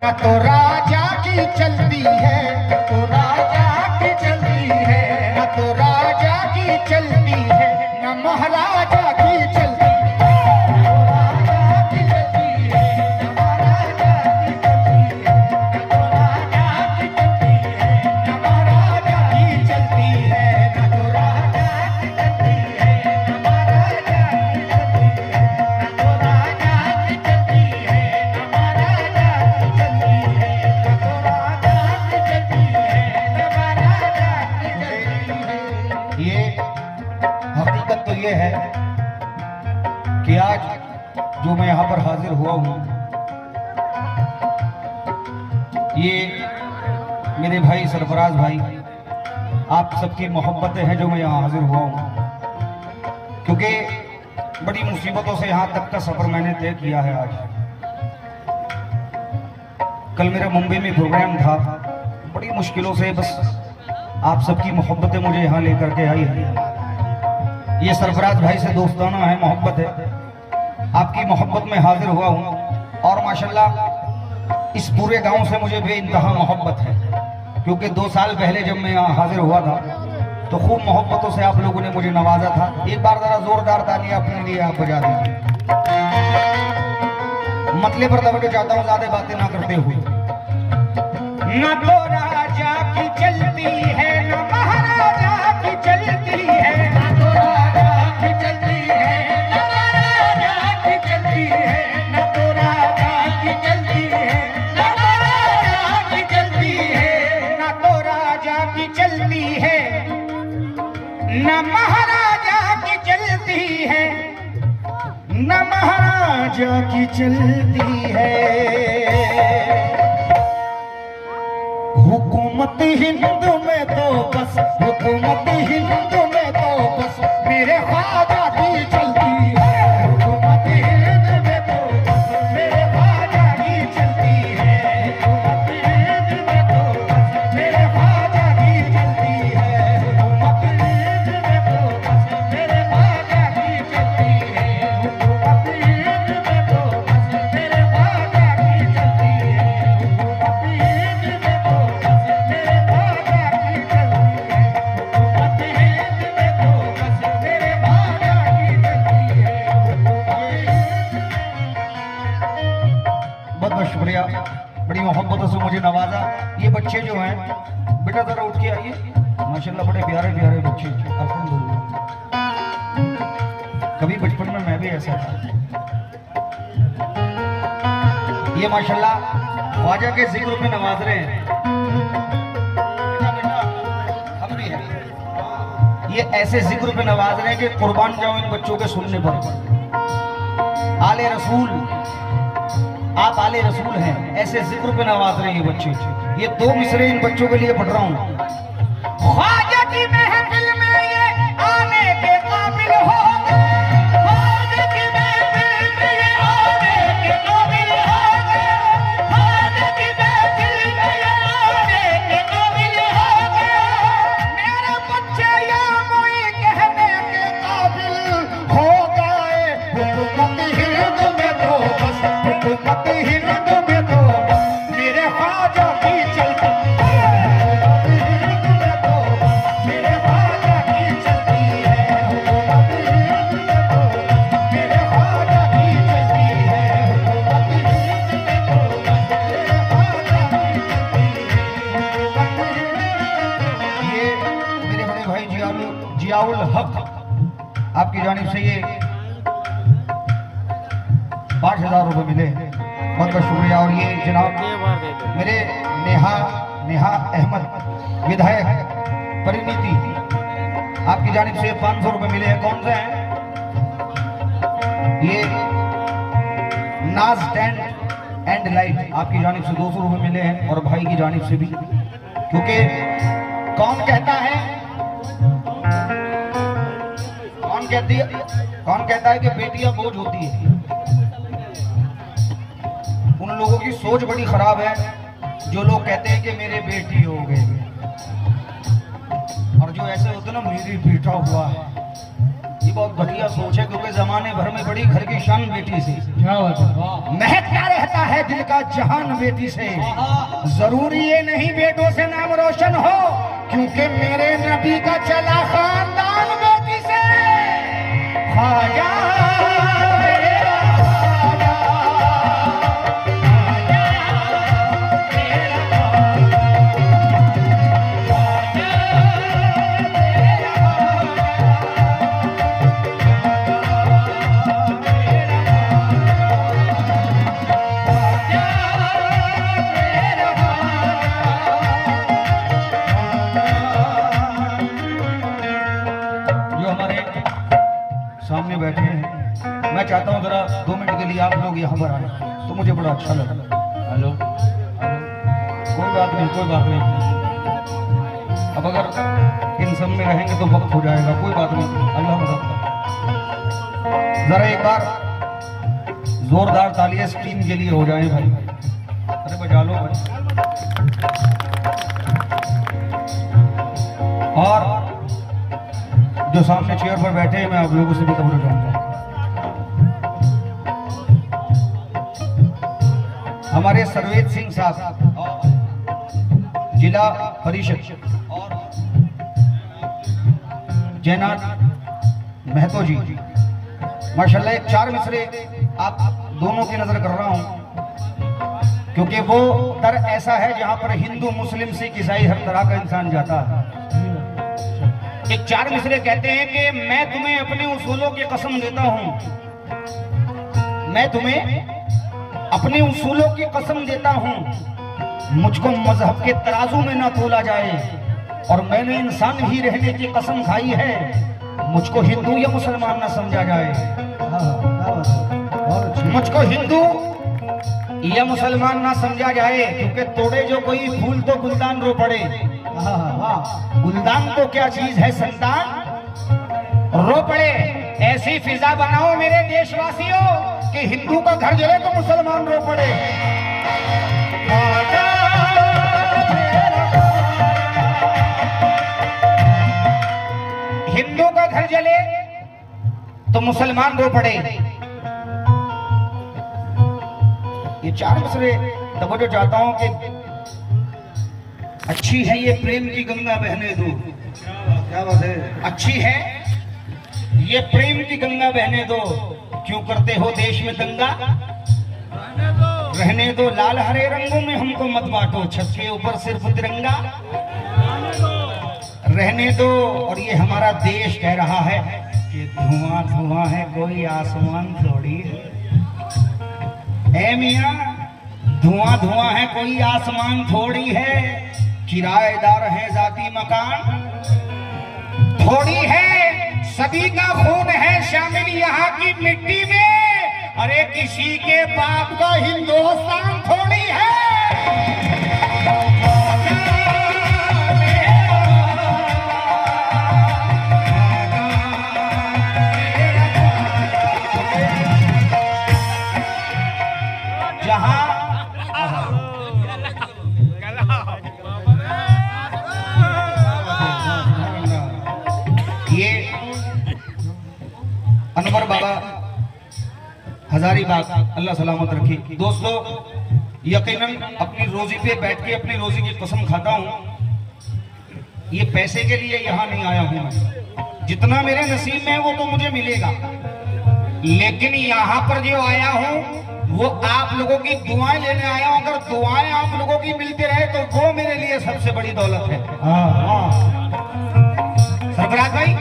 न तो राजा की चलती है, न तो राजा की चलती है, न तो राजा की चलती है, न महाराजा की चलती है। ये है कि आज जो मैं यहाँ पर हाजिर हुआ हूँ, ये मेरे भाई सरफराज भाई, आप सबकी मोहब्बतें हैं जो मैं यहाँ हाजिर हुआ हूँ, क्योंकि बड़ी मुसीबतों से यहाँ तक का सफर मैंने तय किया है। आज कल मेरा मुंबई में प्रोग्राम था, बड़ी मुश्किलों से बस आप सबकी मोहब्बतें मुझे यहाँ लेकर के आई है। ये सरफराज भाई से दोस्ताना है, मोहब्बत है, आपकी मोहब्बत में हाजिर हुआ हूँ। और माशाल्लाह इस पूरे गांव से मुझे बेइंतहा मोहब्बत है, क्योंकि 2 साल पहले जब मैं यहाँ हाजिर हुआ था तो खूब मोहब्बतों से आप लोगों ने मुझे नवाजा था। एक बार जरा जोरदार तालियां अपने लिए आप बजा दीजिए। मतले पर तवज्जो चाहता हूँ, ज्यादा बातें ना करते हुए। न तो राजा की चलती है, न महाराजा की चलती है, न तो राजा की चलती है, न महाराजा की चलती है, न तो राजा की चलती है, न महाराजा की चलती है, न तो राजा की चलती है, न महाराजा की चलती है, न महाराजा की चलती है। हुकूमत हिंद में तो बस, हुकूमत हिंद में तो बस मेरे ख्वाजा की चलती है। हुकूमत हिंद में तो बस मेरे ख्वाजा की चलती है। हुकूमत हिंद में तो बस मेरे ख्वाजा की चलती है। हुकूमत हिंद में तो बस मेरे ख्वाजा की चलती है। हुकूमत हिंद में तो बस मेरे ख्वाजा की चलती है। हुकूमत हिंद में तो शुक्रिया, बड़ी मोहब्बतों से मुझे नवाजा। ये बच्चे जो हैं, बेटा जरा उठ के आइए, माशाल्लाह बड़े प्यारे प्यारे बच्चे, अल्हम्दुलिल्लाह। कभी बचपन में मैं भी ऐसा था। ये माशाल्लाह ख्वाजा के जिक्र में नवाज रहे हैं। हम भी हैं, ये ऐसे जिक्र पे नवाज रहे हैं कि कुर्बान जाओ इन बच्चों के सुनने पर। आले रसूल, आप आले रसूल हैं, ऐसे जिक्र पे नवाज रहे हैं बच्चे। ये 2 मिसरे इन बच्चों के लिए पढ़ रहा हूँ। ख्वाजा की महफिल में ये आने के काबिल हो, ख्वाजा की महफिल में ये आने के काबिल हो, ख्वाजा की महफिल में ये आने के काबिल हो। मेरे बच्चे ये मोई कहने के काबिल हो गए। हुकूमत हिंद में तो बस, हुकूमत हिंद में तो मेरे ख्वाजा की चलती है। हुकूमत हिंद में तो मेरे ख्वाजा की चलती है। हुकूमत हिंद में तो मेरे ख्वाजा की चलती है। हुकूमत हिंद में तो मेरे ख्वाजा की चलती है। ये मेरे बड़े भाई जियाउल हक, आपकी जानिब से ये 5,000 रुपए मिले, बहुत बहुत शुक्रिया। और ये जनाब मेरे नेहा अहमद विधायक परिणीति, आपकी जानिब से 500 रुपए मिले हैं। कौन से हैं ये? नाज टेंट एंड लाइट, आपकी जानिब से 200 रुपए मिले हैं, और भाई की जानिब से भी। क्योंकि कौन कहता है कि बेटियां बोझ होती है? उन लोगों की सोच बड़ी खराब है जो लोग कहते हैं कि मेरे बेटी हो गए, और जो ऐसे होते ना मेरी बेटा हुआ है, ये ये बहुत घटिया सोच है, क्योंकि जमाने भर में बड़ी घर की शान बेटी से। क्या बात है? महकता रहता है दिल का जहान बेटी से। जरूरी ये नहीं बेटों से नाम रोशन हो, क्योंकि मेरे नबी का चला खानदान बेटी से। ख्वाजा सामने बैठे हैं, मैं चाहता हूँ जरा 2 मिनट के लिए आप लोग यहाँ पर आए तो मुझे बड़ा अच्छा लगा। हेलो, कोई बात नहीं, कोई बात नहीं। अब अगर इन सब में रहेंगे तो वक्त हो जाएगा, कोई बात नहीं, अल्लाह मदद। जरा एक बार जोरदार तालियां इस टीम के लिए हो जाए भाई। अरे बजा लो भाई। और जो सामने चेयर पर बैठे हैं, मैं आप लोगों से भी खबर चाहूंगा। हमारे सर्वेद सिंह साहब, जिला परिषद, और जयनाथ महतो जी, माशाल्लाह एक 4 मिसरे आप दोनों की नजर कर रहा हूं, क्योंकि वो दर ऐसा है जहां पर हिंदू मुस्लिम सिख ईसाई हर तरह का इंसान जाता है। एक 4 मिसरे कहते हैं कि मैं तुम्हें अपने उसूलों की कसम देता हूं, मैं तुम्हें अपने उसूलों की कसम देता हूं, मुझको मजहब के तराजू में ना तोला जाए, और मैंने इंसान ही रहने की कसम खाई है, मुझको हिंदू या मुसलमान ना समझा जाए। मुझको हिंदू या मुसलमान ना समझा जाए, क्योंकि तोड़े जो कोई फूल तो गुलदान रो पड़े। गुलदान तो क्या चीज है संतान, रो पड़े। ऐसी फिजा बनाओ मेरे देशवासियों कि हिंदू का घर जले तो मुसलमान रो पड़े। हिंदू का घर जले तो मुसलमान रो पड़े। ये 4 मिसरे तवज्जो चाहता हूं कि अच्छी है ये प्रेम की गंगा बहने दो। क्या बात है? अच्छी है ये प्रेम की गंगा बहने दो, क्यों करते हो देश में दंगा, रहने दो लाल हरे रंगों में हमको मत बांटो, छत के ऊपर सिर्फ तिरंगा रहने दो। और ये हमारा देश कह रहा है कि धुआं धुआं है, कोई आसमान थोड़ी है। ऐ मियां धुआं धुआं है, कोई आसमान थोड़ी है, किराएदार है जाती मकान थोड़ी है, सभी का खून है शामिल यहाँ की मिट्टी में, अरे किसी के बाप का हिंदुस्तान थोड़ी है। अनवर बाबा हजारीबाग, अल्लाह सलामत रखे। दोस्तों यकीनन अपनी रोजी पे बैठ के अपनी रोजी की कसम खाता हूँ, ये पैसे के लिए यहाँ नहीं आया हूँ मैं, जितना मेरे नसीब में है वो तो मुझे मिलेगा, लेकिन यहाँ पर जो आया हूँ वो आप लोगों की दुआएं लेने आया हूँ। अगर दुआएं आप लोगों की मिलती रहे तो वो मेरे लिए सबसे बड़ी दौलत है। सरफराज भाई,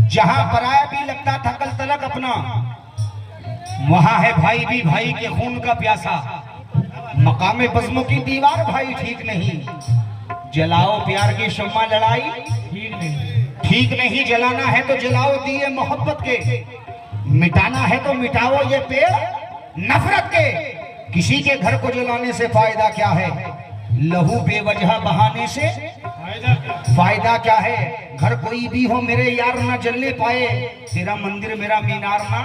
जहां पराया भी लगता था कल तलक अपना, वहां है भाई भी भाई के खून का प्यासा। मकामे बज़्मों की दीवार भाई ठीक नहीं, जलाओ प्यार की शम्मा लड़ाई ठीक नहीं, जलाना है तो जलाओ दिए मोहब्बत के, मिटाना है तो मिटाओ ये पेड़ नफरत के। किसी के घर को जलाने से फायदा क्या है, लहू बेवजह बहाने से फायदा क्या है। घर कोई भी हो मेरे यार ना जलने पाए, तेरा मंदिर मेरा मीनार ना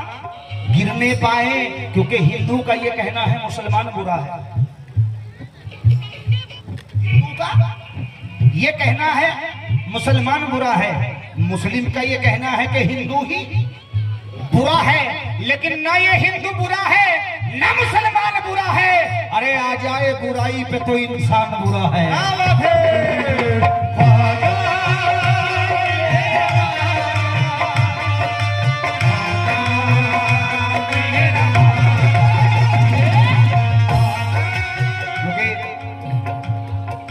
गिरने पाए, क्योंकि हिंदू का ये कहना है मुसलमान बुरा है। हिंदू का ये कहना है मुसलमान बुरा है। मुस्लिम का ये कहना है कि हिंदू ही बुरा है, लेकिन ना ये हिंदू बुरा है ना मुसलमान बुरा है। अरे आ जाए बुराई पे तो इंसान बुरा है।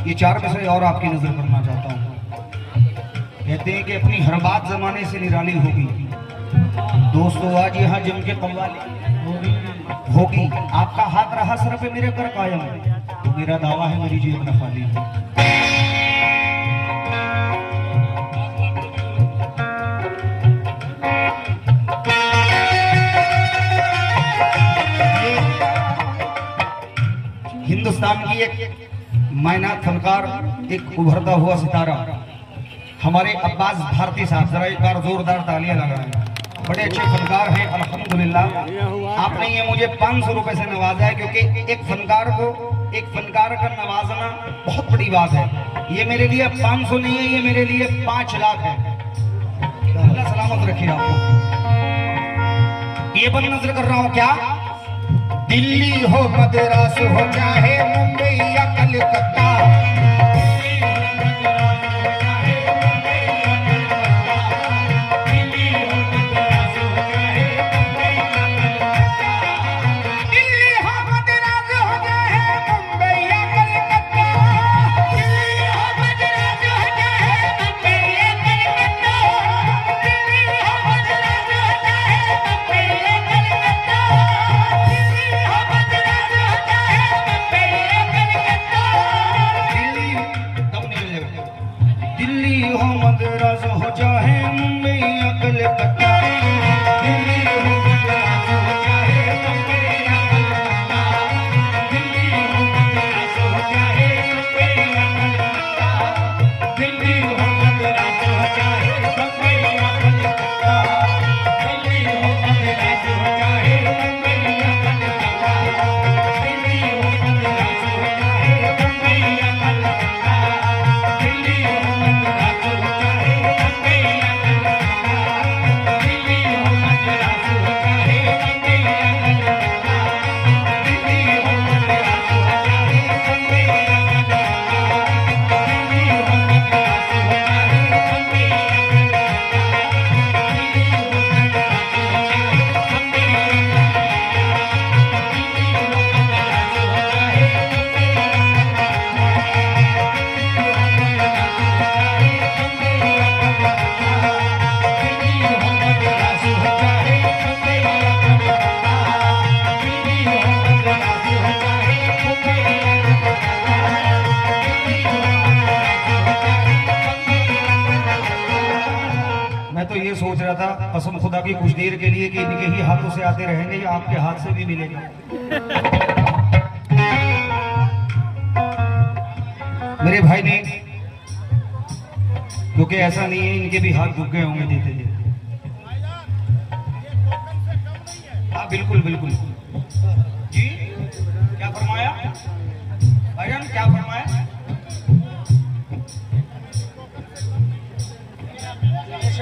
ये 4 विषय और आपकी नजर करना चाहता हूँ। कहते हैं कि अपनी हर बात जमाने से निराली होगी। दोस्तों आज यहाँ जम के कव्वाली होगी। आपका हाथ रहा सर पे मेरे कर कायम, तो मेरा दावा है मेरी जेब न खाली। हिंदुस्तान की एक मायनात फनकार, एक उभरता हुआ सितारा हमारे अब्बास भारती साहब, जरा एक बार जोरदार तालियां लगाएं। बड़े अच्छे फनकार हैं अल्हम्दुलिल्लाह। आपने ये मुझे 500 रुपए से नवाजा है, क्योंकि एक फनकार का नवाजना बहुत बड़ी बात है। ये मेरे लिए 500 नहीं है, ये मेरे लिए 5 लाख है। अल्लाह सलामत रखे आपको। ये बड़ी नजर कर रहा हूँ क्या, दिल्ली हो मद्रास हो चाहे मुंबई या कलकत्ता, सोच रहा था कसम खुदा की कुछ देर के लिए कि इनके ही हाथों से आते रहेंगे या आपके हाथ से भी मिलेगा। मेरे भाई ने, क्योंकि ऐसा नहीं है, इनके भी हाथ झुक गए होंगे देते देते। हाँ बिल्कुल बिल्कुल जी, क्या फरमाया भाईजान, क्या फरमाया?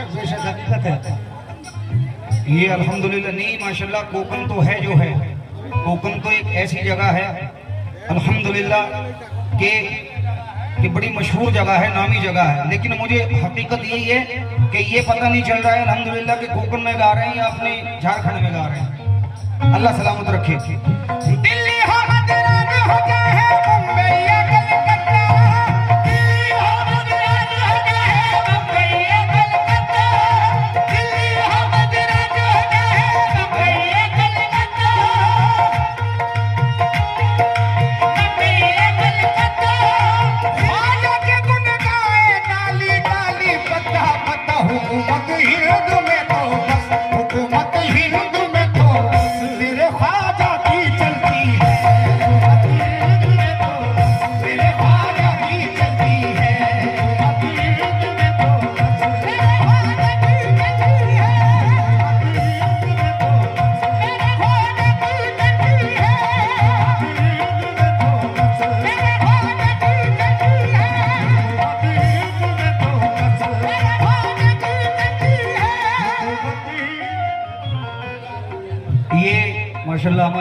बेशक हकीकत है ये, अल्हम्दुलिल्लाह। नहीं माशाल्लाह, कोकन तो है जो है, कोकन तो एक ऐसी जगह है अल्हम्दुलिल्लाह कि बड़ी मशहूर जगह है, नामी जगह है। लेकिन मुझे हकीकत यही है कि ये पता नहीं चल रहा है अल्हम्दुलिल्लाह कि कोकन में गा रहे हैं या अपने झारखंड में गा रहे हैं। अल्लाह सलामत रखे। दिल्ली हो मद्रास हो चाहे मुंबई या कलकत्ता, दिल्ली हो मद्रास हो चाहे मुंबई या कलकत्ता, दिल्ली हो मद्रास हो चाहे मुंबई या कलकत्ता, मुंबई या कलकत्ता। आजा के गुन गाए डाली डाली पत्ता पत्ता, हुकूमत हिंद में तो बस, हुकूमत हिंद में तो मेरे ख्वाजा की चलती है।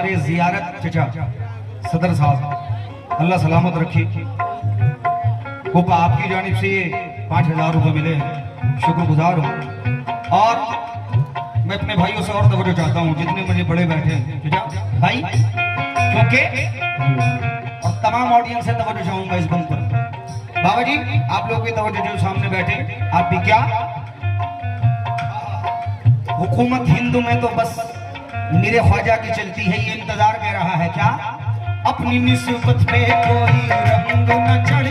हमारे जियारत चचा सदर साहब, अल्लाह सलामत रखे। आपकी जानिब से ये 5,000 रुपये मिले हैं, शुक्रगुजार हूँ। और मैं अपने भाइयों से और तवज्जो चाहता हूँ, जितने मुझे बड़े बैठे हैं चचा भाई, क्योंकि और तमाम ऑडियंस से तवज्जो चाहूंगा इस बम पर। बाबा जी आप लोग भी तवज्जो, जो सामने बैठे आप भी, क्या हुकूमत हिंदू में तो बस मेरे ख्वाजा की चलती है, ये इंतजार कह रहा है क्या, अपनी निस्बत पे कोई रंग न चढ़